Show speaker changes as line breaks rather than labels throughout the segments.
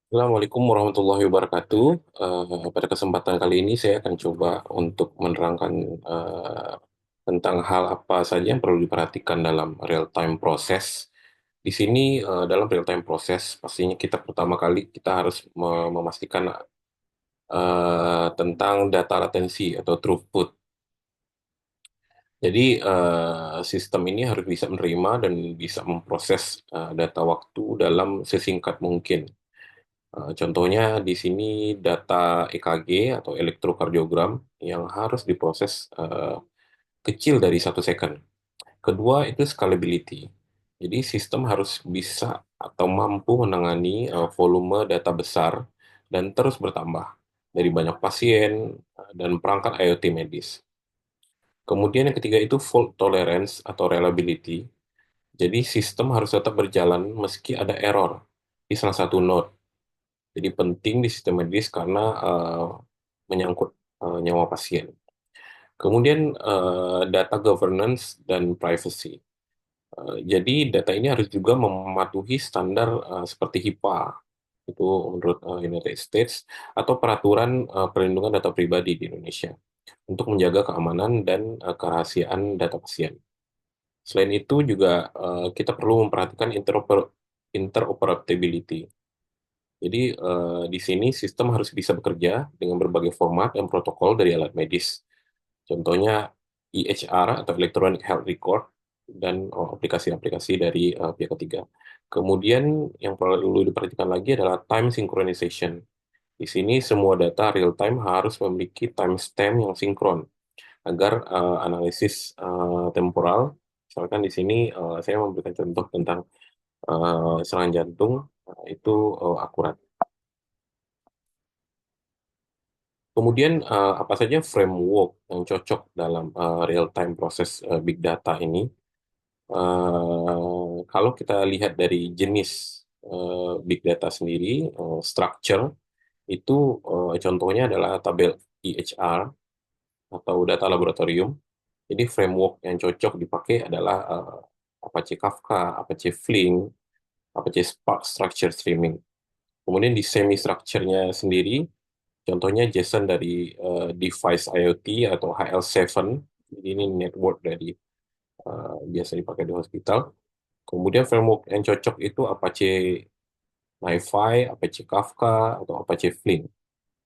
Assalamualaikum warahmatullahi wabarakatuh. Pada kesempatan kali ini saya akan coba untuk menerangkan tentang hal apa saja yang perlu diperhatikan dalam real time proses. Di sini dalam real time proses pastinya kita pertama kali kita harus memastikan tentang data latensi atau throughput. Jadi sistem ini harus bisa menerima dan bisa memproses data waktu dalam sesingkat mungkin. Contohnya di sini data EKG atau elektrokardiogram yang harus diproses kecil dari 1 second. Kedua itu scalability. Jadi sistem harus bisa atau mampu menangani volume data besar dan terus bertambah dari banyak pasien dan perangkat IoT medis. Kemudian yang ketiga itu fault tolerance atau reliability. Jadi sistem harus tetap berjalan meski ada error di salah satu node. Jadi penting di sistem medis karena menyangkut nyawa pasien. Kemudian data governance dan privacy. Jadi data ini harus juga mematuhi standar seperti HIPAA itu menurut United States atau peraturan perlindungan data pribadi di Indonesia untuk menjaga keamanan dan kerahasiaan data pasien. Selain itu juga kita perlu memperhatikan interoperability. Jadi di sini sistem harus bisa bekerja dengan berbagai format dan protokol dari alat medis. Contohnya EHR atau Electronic Health Record dan aplikasi-aplikasi dari pihak ketiga. Kemudian yang perlu diperhatikan lagi adalah time synchronization. Di sini semua data real time harus memiliki timestamp yang sinkron agar analisis temporal, misalkan di sini saya memberikan contoh tentang serangan jantung itu akurat. Kemudian apa saja framework yang cocok dalam real-time proses big data ini? Kalau kita lihat dari jenis big data sendiri, structure itu contohnya adalah tabel EHR atau data laboratorium. Jadi framework yang cocok dipakai adalah Apache Kafka, Apache Flink, Apache Spark Structure Streaming. Kemudian di semi-structure-nya sendiri, contohnya JSON dari device IoT atau HL7. Jadi ini network dari biasa dipakai di hospital. Kemudian framework yang cocok itu Apache NiFi, Apache Kafka, atau Apache Flink.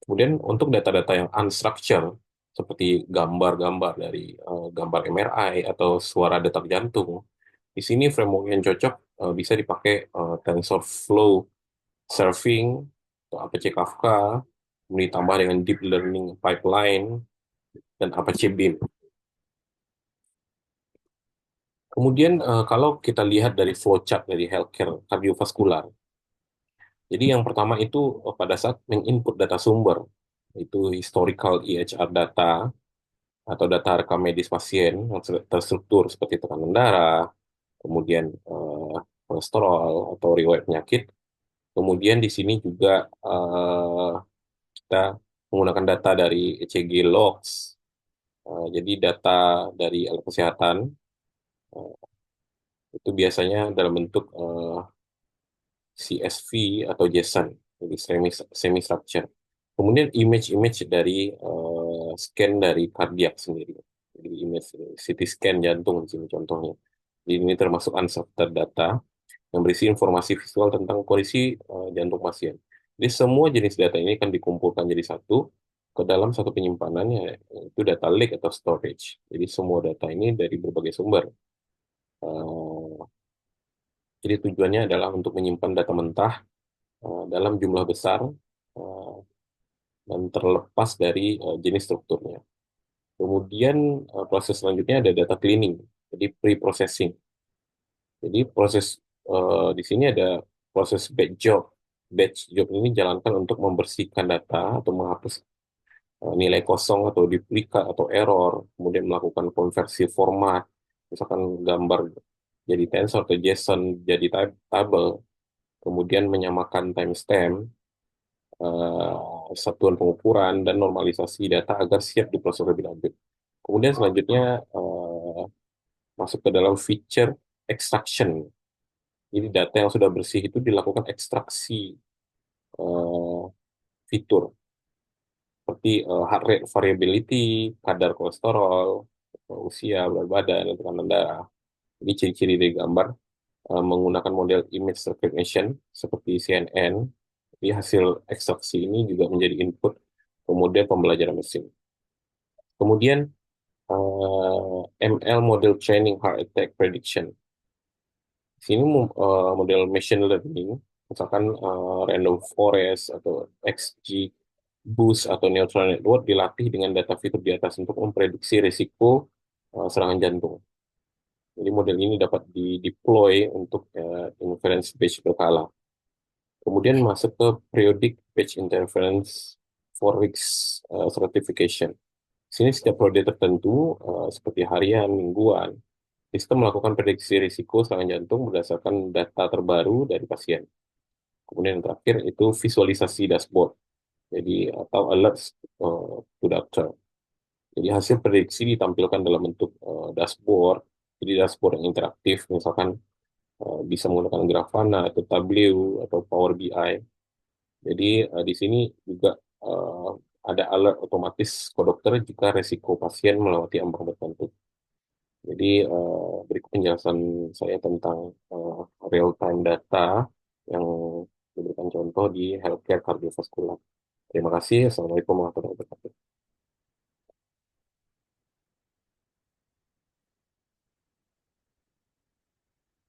Kemudian untuk data-data yang unstructured, seperti gambar-gambar dari gambar MRI atau suara detak jantung, di sini framework yang cocok bisa dipakai TensorFlow Serving atau Apache Kafka, kemudian ditambah dengan Deep Learning Pipeline, dan Apache Beam. Kemudian kalau kita lihat dari flowchart dari healthcare kardiovaskular, jadi yang pertama itu pada saat menginput data sumber, itu historical EHR data atau data rekam medis pasien yang terstruktur seperti tekanan darah, kemudian kolesterol atau riwayat penyakit. Kemudian di sini juga kita menggunakan data dari ECG logs, jadi data dari alat kesehatan eh, itu biasanya dalam bentuk CSV atau JSON, jadi semi structure. Kemudian image-image dari scan dari kardiak sendiri. Jadi image CT scan jantung di sini contohnya. Jadi ini termasuk unstructured data yang berisi informasi visual tentang kondisi jantung pasien. Jadi semua jenis data ini akan dikumpulkan jadi satu ke dalam satu penyimpanan yaitu data lake atau storage. Jadi semua data ini dari berbagai sumber. Eh, jadi tujuannya adalah untuk menyimpan data mentah dalam jumlah besar eh, dan terlepas dari jenis strukturnya. Kemudian proses selanjutnya ada data cleaning, jadi pre-processing. Jadi proses di sini ada proses batch job. Batch job ini dijalankan untuk membersihkan data atau menghapus nilai kosong atau duplikat atau error, kemudian melakukan konversi format, misalkan gambar jadi tensor atau JSON jadi tabel, kemudian menyamakan timestamp, satuan pengukuran, dan normalisasi data agar siap diproses lebih lanjut. Kemudian selanjutnya masuk ke dalam feature extraction. Jadi data yang sudah bersih itu dilakukan ekstraksi eh, fitur seperti heart rate variability, kadar kolesterol, usia, berat badan, dan tekanan darah. Ini ciri-ciri dari gambar menggunakan model image recognition seperti CNN. Jadi hasil ekstraksi ini juga menjadi input ke model pembelajaran mesin. Kemudian ML model training heart attack prediction. Di sini model machine learning, misalkan random forest atau XGBoost atau neural network dilatih dengan data fitur di atas untuk memprediksi risiko serangan jantung. Jadi model ini dapat di-deploy untuk inference batch berkala. Kemudian masuk ke periodic batch interference for risk stratification. Di sini setiap periode tertentu, seperti harian, mingguan, sistem melakukan prediksi risiko serangan jantung berdasarkan data terbaru dari pasien. Kemudian yang terakhir itu visualisasi dashboard. Jadi atau alerts to doctor. Jadi hasil prediksi ditampilkan dalam bentuk dashboard. Jadi dashboard yang interaktif, misalkan bisa menggunakan Grafana atau Tableau atau Power BI. Jadi di sini juga eh, ada alert otomatis ke dokter jika resiko pasien melewati ambang tertentu. Jadi berikut penjelasan saya tentang real time data yang diberikan contoh di healthcare kardiovaskular. Terima kasih. Assalamualaikum warahmatullahi wabarakatuh.